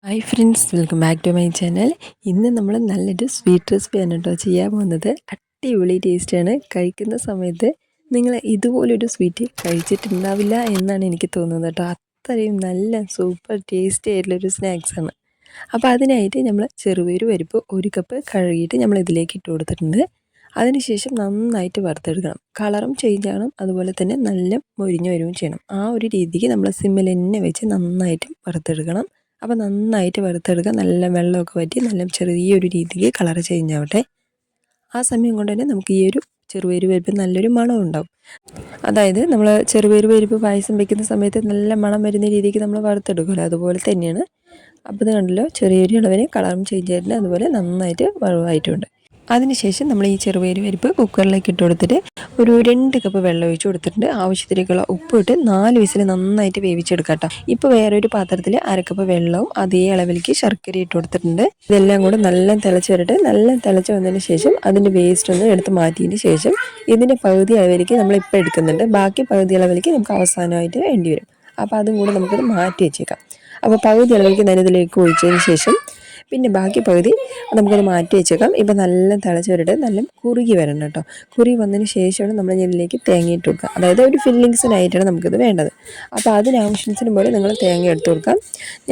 Hi friends, welcome back to my channel. ഇന്ന് നമ്മൾ നല്ലൊരു സ്വീറ്റ് റെസിപ്പിയാണ് കേട്ടോ ചെയ്യാൻ പോകുന്നത്. അടിപൊളി ടേസ്റ്റാണ്. കഴിക്കുന്ന സമയത്ത് നിങ്ങൾ ഇതുപോലൊരു സ്വീറ്റ് കഴിച്ചിട്ടുണ്ടാവില്ല എന്നാണ് എനിക്ക് തോന്നുന്നത് കേട്ടോ. അത്രയും നല്ല സൂപ്പർ ടേസ്റ്റി ആയിട്ടുള്ളൊരു സ്നാക്സാണ്. അപ്പോൾ അതിനായിട്ട് നമ്മൾ ചെറുപയർ പരിപ്പ് 1 കപ്പ് കഴുകിയിട്ട് നമ്മൾ ഇതിലേക്ക് ഇട്ട് കൊടുത്തിട്ടുണ്ട്. അതിനുശേഷം നന്നായിട്ട് വറുത്തെടുക്കണം. കളറും ചേഞ്ച് ആകണം, അതുപോലെ തന്നെ നല്ല മൊരിഞ്ഞ് വരികയും ചെയ്യണം. ആ ഒരു രീതിക്ക് നമ്മൾ സിമ്മിൽ തന്നെ വെച്ച് നന്നായിട്ട് വറുത്തെടുക്കണം. അപ്പോൾ നന്നായിട്ട് വറുത്തെടുക്കുക. നല്ല വെള്ളമൊക്കെ വറ്റി നല്ല ചെറിയൊരു രീതിക്ക് കളർ ചേഞ്ച് ആവട്ടെ. ആ സമയം കൊണ്ട് തന്നെ നമുക്ക് ഈ ഒരു ചെറുപയർ പരിപ്പ് നല്ലൊരു മണം ഉണ്ടാവും. അതായത് നമ്മൾ ചെറുപയർ പരിപ്പ് പായസം വെക്കുന്ന സമയത്ത് നല്ല മണം വരുന്ന രീതിക്ക് നമ്മൾ വറുത്തെടുക്കുമല്ലോ, അതുപോലെ തന്നെയാണ്. അപ്പോൾ ഇത് കണ്ടല്ലോ, ചെറിയൊരു ഇളവിന് കളറും ചേഞ്ച് ആയിട്ടുണ്ട്, അതുപോലെ നന്നായിട്ട് വറവായിട്ടുണ്ട്. അതിനുശേഷം നമ്മൾ ഈ ചെറുപയർ പരിപ്പ് കുക്കറിലേക്ക് ഇട്ട് കൊടുത്തിട്ട് ഒരു 2 കപ്പ് വെള്ളം ഒഴിച്ച് കൊടുത്തിട്ടുണ്ട്. ആവശ്യത്തിലേക്കുള്ള ഉപ്പ് ഇട്ട് 4 വിസിൽ നന്നായിട്ട് വേവിച്ചെടുക്കാം കേട്ടോ. ഇപ്പോൾ വേറൊരു പാത്രത്തിൽ 1/2 കപ്പ് വെള്ളവും അതേ അളവിലേക്ക് ശർക്കര ഇട്ട് കൊടുത്തിട്ടുണ്ട്. ഇതെല്ലാം കൂടെ നല്ല തിളച്ച് വരട്ടെ. നല്ല തിളച്ച് വന്നതിന് ശേഷം അതിൻ്റെ വേസ്റ്റ് ഒന്ന് എടുത്ത് മാറ്റിയതിന് ശേഷം ഇതിൻ്റെ പകുതി അളവിലേക്ക് നമ്മളിപ്പോൾ എടുക്കുന്നുണ്ട്. ബാക്കി പകുതി അളവിലേക്ക് നമുക്ക് അവസാനമായിട്ട് വേണ്ടി വരും. അപ്പോൾ അതും കൂടെ നമുക്കത് മാറ്റി വെച്ചേക്കാം. അപ്പോൾ പകുതി അളവിലേക്ക് ഞാൻ ഇതിലേക്ക് ഒഴിച്ചതിന് ശേഷം പിന്നെ ബാക്കി പകുതി നമുക്കത് മാറ്റി വെച്ചേക്കാം. ഇപ്പം നല്ല തിളച്ച് വരട്ടെ, നല്ല കുറുകി വരണം കേട്ടോ. കുറുകി വന്നതിന് ശേഷമാണ് നമ്മൾ ഇതിലേക്ക് തേങ്ങ ഇട്ട് കൊടുക്കുക. അതായത് ഒരു ഫില്ലിങ്സിനായിട്ടാണ് നമുക്കിത് വേണ്ടത്. അപ്പോൾ അതിനാവശ്യത്തിന് പോലെ നിങ്ങൾ തേങ്ങ എടുത്ത് കൊടുക്കാം.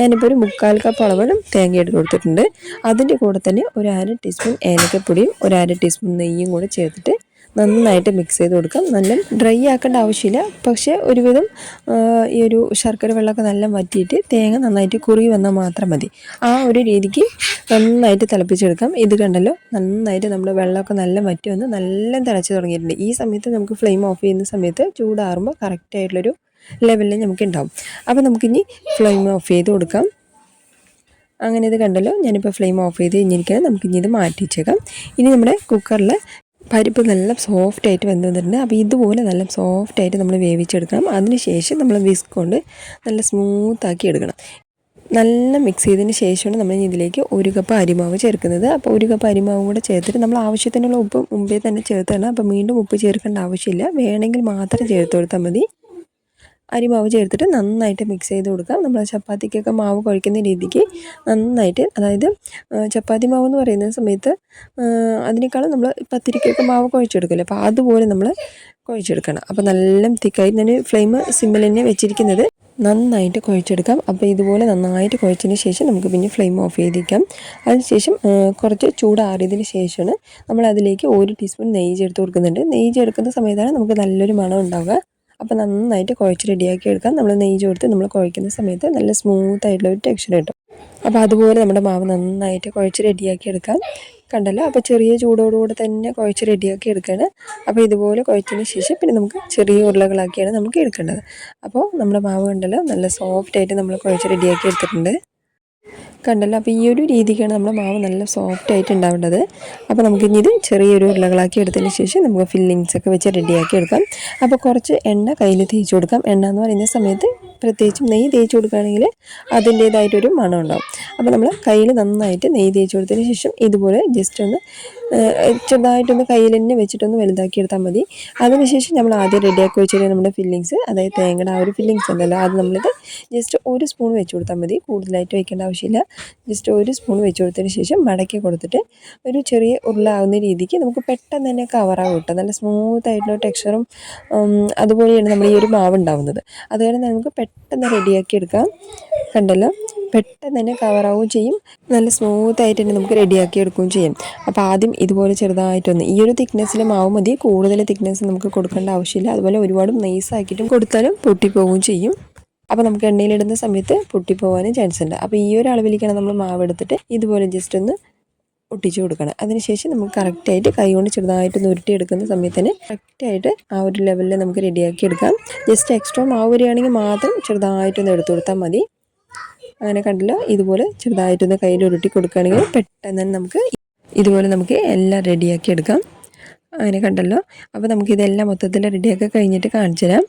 ഞാനിപ്പോൾ ഒരു 3/4 കപ്പ് അളവിലും തേങ്ങ എടുത്ത് കൊടുത്തിട്ടുണ്ട്. അതിൻ്റെ കൂടെ തന്നെ ഒരു 1/2 ടീസ്പൂൺ ഏലക്കപ്പൊടിയും ഒരു 1/2 ടീസ്പൂൺ നെയ്യും കൂടെ ചേർത്തിട്ട് നന്നായിട്ട് മിക്സ് ചെയ്ത് കൊടുക്കാം. നല്ല ഡ്രൈ ആക്കേണ്ട ആവശ്യമില്ല, പക്ഷേ ഒരുവിധം ഈ ഒരു ശർക്കര വെള്ളമൊക്കെ നല്ല വറ്റിയിട്ട് തേങ്ങ നന്നായിട്ട് കുറുകി വന്നാൽ മാത്രം മതി. ആ ഒരു രീതിക്ക് നന്നായിട്ട് തിളപ്പിച്ചെടുക്കാം. ഇത് കണ്ടല്ലോ, നന്നായിട്ട് നമ്മൾ വെള്ളമൊക്കെ നല്ല വറ്റി വന്ന് നല്ല തിളച്ച് തുടങ്ങിയിട്ടുണ്ട്. ഈ സമയത്ത് നമുക്ക് ഫ്ലെയിം ഓഫ് ചെയ്യുന്ന സമയത്ത് ചൂടാറുമ്പോൾ കറക്റ്റായിട്ടുള്ളൊരു ലെവലിൽ നമുക്ക് ഉണ്ടാവും. അപ്പോൾ നമുക്കിനി ഫ്ലെയിം ഓഫ് ചെയ്ത് കൊടുക്കാം. അങ്ങനെ ഇത് കണ്ടല്ലോ, ഞാനിപ്പോൾ ഫ്ലെയിം ഓഫ് ചെയ്ത് കഴിഞ്ഞിരിക്കുകയാണ്. നമുക്കിനി ഇത് മാറ്റി വെച്ചേക്കാം. ഇനി നമ്മുടെ കുക്കറിൽ പരിപ്പ് നല്ല സോഫ്റ്റായിട്ട് വെന്ത് വന്നിട്ടുണ്ട്. അപ്പോൾ ഇതുപോലെ നല്ല സോഫ്റ്റായിട്ട് നമ്മൾ വേവിച്ചെടുക്കണം. അതിനുശേഷം നമ്മൾ വിസ്ക് കൊണ്ട് നല്ല സ്മൂത്താക്കി എടുക്കണം. നല്ല മിക്സ് ചെയ്തതിന് ശേഷമാണ് നമ്മൾ ഇതിലേക്ക് 1 കപ്പ് അരിമാവ് ചേർക്കുന്നത്. അപ്പോൾ 1 കപ്പ് അരിമാവും കൂടെ ചേർത്തിട്ട് നമ്മൾ ആവശ്യത്തിനുള്ള ഉപ്പ് മുമ്പേ തന്നെ ചേർത്താണ്. അപ്പോൾ വീണ്ടും ഉപ്പ് ചേർക്കേണ്ട ആവശ്യമില്ല, വേണമെങ്കിൽ മാത്രം ചേർത്ത് കൊടുത്താൽ മതി. അരിമാവ് ചേർത്തിട്ട് നന്നായിട്ട് മിക്സ് ചെയ്ത് കൊടുക്കാം. നമ്മൾ ചപ്പാത്തിക്കൊക്കെ മാവ് കുഴക്കുന്ന രീതിക്ക് നന്നായിട്ട്, അതായത് ചപ്പാത്തി മാവ് എന്ന് പറയുന്ന സമയത്ത് അതിനേക്കാളും നമ്മൾ പത്തിരിക്കൊക്കെ മാവ് കുഴച്ചെടുക്കില്ല, അപ്പോൾ അതുപോലെ നമ്മൾ കുഴച്ചെടുക്കണം. അപ്പോൾ നല്ല തിക്കായി ഞാൻ ഫ്ലെയിം സിമ്മിൽ തന്നെ വെച്ചിരിക്കുന്നത്. നന്നായിട്ട് കുഴച്ചെടുക്കാം. അപ്പോൾ ഇതുപോലെ നന്നായിട്ട് കുഴച്ചതിന് ശേഷം നമുക്ക് പിന്നെ ഫ്ലെയിം ഓഫ് ചെയ്തിരിക്കാം. അതിനുശേഷം കുറച്ച് ചൂടാറിയതിന് ശേഷമാണ് നമ്മൾ അതിലേക്ക് 1 ടീസ്പൂൺ നെയ്യ് ചേർത്ത് കൊടുക്കുന്നുണ്ട്. നെയ്യ് ചേർക്കുന്ന സമയത്താണ് നമുക്ക് നല്ലൊരു മണം ഉണ്ടാവുക. അപ്പോൾ നന്നായിട്ട് കുഴച്ച് റെഡിയാക്കി എടുക്കാം. നമ്മൾ നെയ്യ് ചേർത്ത് നമ്മൾ കുഴക്കുന്ന സമയത്ത് നല്ല സ്മൂത്തായിട്ടുള്ള ഒരു ടെക്സ്ചർ കിട്ടും. അപ്പോൾ അതുപോലെ നമ്മുടെ മാവ് നന്നായിട്ട് കുഴച്ച് റെഡിയാക്കി എടുക്കാം. കണ്ടല്ലോ, അപ്പോൾ ചെറിയ ചൂടോടുകൂടെ തന്നെ കുഴച്ച് റെഡിയാക്കി എടുക്കുകയാണ്. അപ്പോൾ ഇതുപോലെ കുഴച്ചതിന് ശേഷം പിന്നെ നമുക്ക് ചെറിയ ഉരുളകളാക്കിയാണ് നമുക്ക് എടുക്കേണ്ടത്. അപ്പോൾ നമ്മുടെ മാവ് കണ്ടല്ലോ, നല്ല സോഫ്റ്റായിട്ട് നമ്മൾ കുഴച്ച് റെഡിയാക്കി എടുത്തിട്ടുണ്ട്. കണ്ടല്ലോ, അപ്പോൾ ഈ ഒരു രീതിക്കാണ് നമ്മുടെ മാവ് നല്ല സോഫ്റ്റായിട്ട് ഉണ്ടാവേണ്ടത്. അപ്പോൾ നമുക്കിനി ഇത് ചെറിയൊരു ഉരുളകളാക്കി എടുത്തതിന് ശേഷം നമുക്ക് ഫില്ലിങ്സൊക്കെ വെച്ച് റെഡിയാക്കി എടുക്കാം. അപ്പോൾ കുറച്ച് എണ്ണ കയ്യിൽ തേച്ച് കൊടുക്കാം. എണ്ണ എന്ന് പറയുന്ന സമയത്ത് പ്രത്യേകിച്ചും നെയ്യ് തേച്ച് കൊടുക്കുകയാണെങ്കിൽ അതിൻ്റേതായിട്ടൊരു മണം ഉണ്ടാവും. അപ്പോൾ നമ്മൾ കയ്യിൽ നന്നായിട്ട് നെയ്യ് തേച്ച് കൊടുത്തതിന് ശേഷം ഇതുപോലെ ജസ്റ്റ് ഒന്ന് ചെറുതായിട്ടൊന്ന് കയ്യിൽ തന്നെ വെച്ചിട്ടൊന്ന് വലുതാക്കി എടുത്താൽ മതി. അതിനുശേഷം നമ്മൾ ആദ്യം റെഡിയാക്കി വെച്ചിട്ട് നമ്മുടെ ഫില്ലിങ്സ്, അതായത് തേങ്ങയുടെ ആ ഒരു ഫില്ലിങ്സ് ഉണ്ടല്ലോ, അത് നമ്മളിത് ജസ്റ്റ് 1 സ്പൂൺ വെച്ച് കൊടുത്താൽ മതി. കൂടുതലായിട്ട് വയ്ക്കേണ്ട ആവശ്യമില്ല. ജസ്റ്റ് 1 സ്പൂൺ വെച്ച് കൊടുത്തതിന് ശേഷം മടക്കി കൊടുത്തിട്ട് ഒരു ചെറിയ ഉരുളാവുന്ന രീതിക്ക് നമുക്ക് പെട്ടെന്ന് തന്നെ കവറാവും കിട്ടും. നല്ല സ്മൂത്തായിട്ടുള്ള ടെക്സ്ചറും അതുപോലെയാണ് നമ്മൾ ഈ ഒരു മാവ് ഉണ്ടാവുന്നത്. അതുകൊണ്ട് നമുക്ക് പെട്ടെന്ന് റെഡിയാക്കി എടുക്കാം. കണ്ടല്ലോ, പെട്ടെന്ന് തന്നെ കവറാവുകയും ചെയ്യും, നല്ല സ്മൂത്തായിട്ട് തന്നെ നമുക്ക് റെഡിയാക്കി എടുക്കുകയും ചെയ്യും. അപ്പോൾ ആദ്യം ഇതുപോലെ ചെറുതായിട്ടൊന്ന് ഈ ഒരു തിക്നെസ്സിൽ മാവ് മതി. കൂടുതൽ തിക്നെസ് നമുക്ക് കൊടുക്കേണ്ട ആവശ്യമില്ല. അതുപോലെ ഒരുപാട് നൈസാക്കിയിട്ടും കൊടുത്താലും പൊട്ടിപ്പോവുകയും ചെയ്യും. അപ്പോൾ നമുക്ക് എണ്ണയിലിടുന്ന സമയത്ത് പൊട്ടിപ്പോകാനും ചാൻസ് ഉണ്ട്. അപ്പോൾ ഈ ഒരു അളവിലേക്കാണ് നമ്മൾ മാവ് എടുത്തിട്ട് ഇതുപോലെ ജസ്റ്റ് ഒന്ന് ഒട്ടിച്ച് കൊടുക്കണം. അതിനുശേഷം നമുക്ക് കറക്റ്റായിട്ട് കൈ കൊണ്ട് ചെറുതായിട്ടൊന്ന് ഉരുട്ടിയെടുക്കുന്ന സമയത്ത് തന്നെ കറക്റ്റായിട്ട് ആ ഒരു ലെവലിൽ നമുക്ക് റെഡിയാക്കി എടുക്കാം. ജസ്റ്റ് എക്സ്ട്രാ മാവ് വരികയാണെങ്കിൽ മാത്രം ചെറുതായിട്ടൊന്ന് എടുത്തു കൊടുത്താൽ മതി. അങ്ങനെ കണ്ടല്ലോ, ഇതുപോലെ ചെറുതായിട്ടൊന്ന് കയ്യിൽ ഉരുട്ടി കൊടുക്കുകയാണെങ്കിൽ പെട്ടെന്ന് തന്നെ നമുക്ക് ഇതുപോലെ നമുക്ക് എല്ലാം റെഡിയാക്കി എടുക്കാം. അങ്ങനെ കണ്ടല്ലോ, അപ്പോൾ നമുക്കിതെല്ലാം മൊത്തത്തിൽ റെഡിയാക്കി കഴിഞ്ഞിട്ട് കാണിച്ചു തരാം.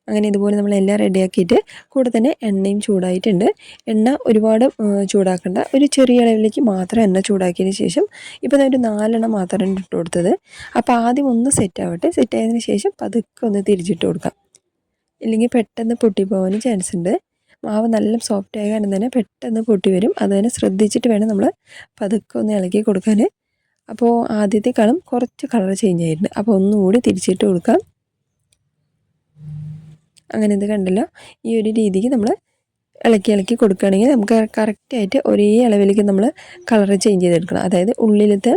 അങ്ങനെ ഇതുപോലെ നമ്മളെല്ലാം റെഡിയാക്കിയിട്ട് കൂടെ തന്നെ എണ്ണയും ചൂടായിട്ടുണ്ട്. എണ്ണ ഒരുപാട് ചൂടാക്കേണ്ട, ഒരു ചെറിയ അളവിലേക്ക് മാത്രം എണ്ണ ചൂടാക്കിയതിന് ശേഷം ഇപ്പോൾ ഒരു 4 എണ്ണം മാത്രമാണ് ഇട്ട് കൊടുത്തത്. അപ്പോൾ ആദ്യം ഒന്ന് സെറ്റാവട്ടെ. സെറ്റായതിന് ശേഷം പതുക്കെ ഒന്ന് തിരിച്ചിട്ട് കൊടുക്കാം, ഇല്ലെങ്കിൽ പെട്ടെന്ന് പൊട്ടിപ്പോകാനും ചാൻസ് ഉണ്ട്. മാവ് നല്ല സോഫ്റ്റ് ആയ കാരണം തന്നെ പെട്ടെന്ന് പൊട്ടി വരും. അത് തന്നെ ശ്രദ്ധിച്ചിട്ട് വേണം നമ്മൾ പതുക്കെ ഒന്ന് ഇളക്കി കൊടുക്കാൻ. അപ്പോൾ ആദ്യത്തെക്കാളും കുറച്ച് കളർ ചേഞ്ച് ആയിട്ടുണ്ട്. അപ്പോൾ ഒന്നുകൂടി തിരിച്ചിട്ട് കൊടുക്കാം. അങ്ങനെ ഇത് കണ്ടല്ലോ, ഈ ഒരു രീതിക്ക് നമ്മൾ ഇളക്കി കൊടുക്കുകയാണെങ്കിൽ നമുക്ക് കറക്റ്റായിട്ട് ഒരേ അളവിലേക്ക് നമ്മൾ കളർ ചേഞ്ച് ചെയ്തെടുക്കണം. അതായത് ഉള്ളിലത്തെ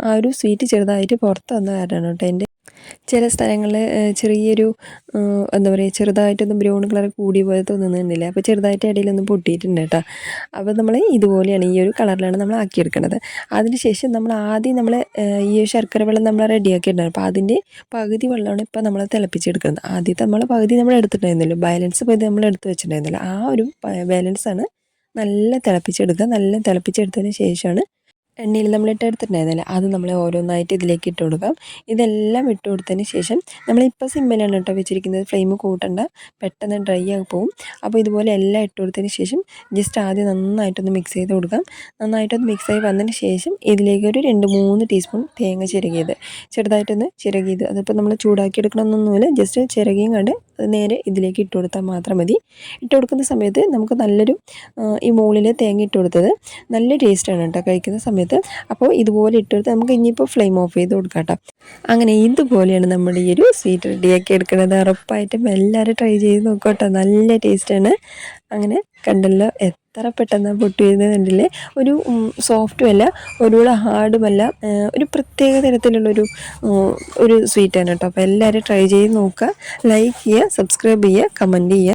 ആ ഒരു സ്വീറ്റ് ചെറുതായിട്ട് പുറത്ത് വന്ന കാരണമാണ് കേട്ടോ. എൻ്റെ ചില സ്ഥലങ്ങളിൽ ചെറിയൊരു എന്താ പറയുക, ചെറുതായിട്ടൊന്ന് ബ്രൗൺ കളർ കൂടിയ പോലെ തോന്നുന്നുണ്ടില്ല. അപ്പോൾ ചെറുതായിട്ട് ഇടയിലൊന്ന് പൊട്ടിയിട്ടുണ്ട് കേട്ടോ. അപ്പോൾ നമ്മൾ ഇതുപോലെയാണ്, ഈ ഒരു കളറിലാണ് നമ്മൾ ആക്കിയെടുക്കുന്നത്. അതിനുശേഷം നമ്മൾ ആദ്യം ഈ ശർക്കര വെള്ളം നമ്മൾ റെഡിയാക്കിയിട്ടുണ്ടായിരുന്നു. അപ്പോൾ അതിൻ്റെ പകുതി വെള്ളമാണ് ഇപ്പോൾ നമ്മൾ തിളപ്പിച്ചെടുക്കുന്നത്. ആദ്യത്തെ നമ്മൾ പകുതി നമ്മൾ എടുത്തിട്ടുണ്ടായിരുന്നല്ലോ, ബാലൻസ് പകുതി നമ്മൾ എടുത്ത് വെച്ചിട്ടുണ്ടായിരുന്നല്ലോ. ആ ഒരു ബാലൻസാണ് നല്ല തിളപ്പിച്ചെടുക്കുക. നല്ല തിളപ്പിച്ചെടുത്തതിന് ശേഷമാണ് എണ്ണയിൽ നമ്മൾ എടുത്തിട്ടുണ്ടായിരുന്നില്ല, അത് നമ്മൾ ഓരോന്നായിട്ട് ഇതിലേക്ക് ഇട്ട് കൊടുക്കാം. ഇതെല്ലാം ഇട്ട് കൊടുത്തതിന് ശേഷം നമ്മളിപ്പോൾ സിമ്മിലാണ് കേട്ടോ വെച്ചിരിക്കുന്നത്. ഫ്ലെയിം കൂട്ടണ്ട, പെട്ടെന്ന് ഡ്രൈ ആയി പോവും. അപ്പോൾ ഇതുപോലെ എല്ലാം ഇട്ട് കൊടുത്തതിന് ശേഷം ജസ്റ്റ് ആദ്യം നന്നായിട്ടൊന്ന് മിക്സ് ചെയ്ത് കൊടുക്കാം. നന്നായിട്ടൊന്ന് മിക്സായി വന്നതിന് ശേഷം ഇതിലേക്ക് ഒരു 2-3 ടീസ്പൂൺ തേങ്ങ ചെറുതായിട്ടൊന്ന് ചിരകിയത്, അതിപ്പോൾ നമ്മൾ ചൂടാക്കി എടുക്കണമെന്നൊന്നുമില്ല, ജസ്റ്റ് ചിരകിയും കണ്ട് നേരെ ഇതിലേക്ക് ഇട്ട് കൊടുത്താൽ മാത്രം മതി. ഇട്ട് കൊടുക്കുന്ന സമയത്ത് നമുക്ക് നല്ലൊരു ഈ മുകളിൽ തേങ്ങ ഇട്ട് കൊടുത്തത് നല്ല ടേസ്റ്റാണ് കേട്ടോ കഴിക്കുന്ന സമയത്ത്. അപ്പോൾ ഇതുപോലെ ഇട്ട് കൊടുത്ത് നമുക്ക് ഇനിയിപ്പോൾ ഫ്ലെയിം ഓഫ് ചെയ്ത് കൊടുക്കാം കേട്ടോ. അങ്ങനെ ഇതുപോലെയാണ് നമ്മുടെ ഈ ഒരു സ്വീറ്റ് റെഡിയാക്കി എടുക്കുന്നത്. ഉറപ്പായിട്ടും എല്ലാവരും ട്രൈ ചെയ്ത് നോക്കട്ടോ, നല്ല ടേസ്റ്റാണ്. അങ്ങനെ കണ്ടല്ലോ, എത്ര പെട്ടെന്ന് പൊട്ടി വരുന്നത് കണ്ടില്ലേ. ഒരു സോഫ്റ്റും അല്ല, ഒരുപാട് ഹാർഡുമല്ല, ഒരു പ്രത്യേക തരത്തിലുള്ളൊരു ഒരു സ്വീറ്റാണ് കേട്ടോ. അപ്പോൾ എല്ലാവരും ട്രൈ ചെയ്ത് നോക്കുക. ലൈക്ക് ചെയ്യുക, സബ്സ്ക്രൈബ് ചെയ്യുക, കമൻറ്റ് ചെയ്യുക.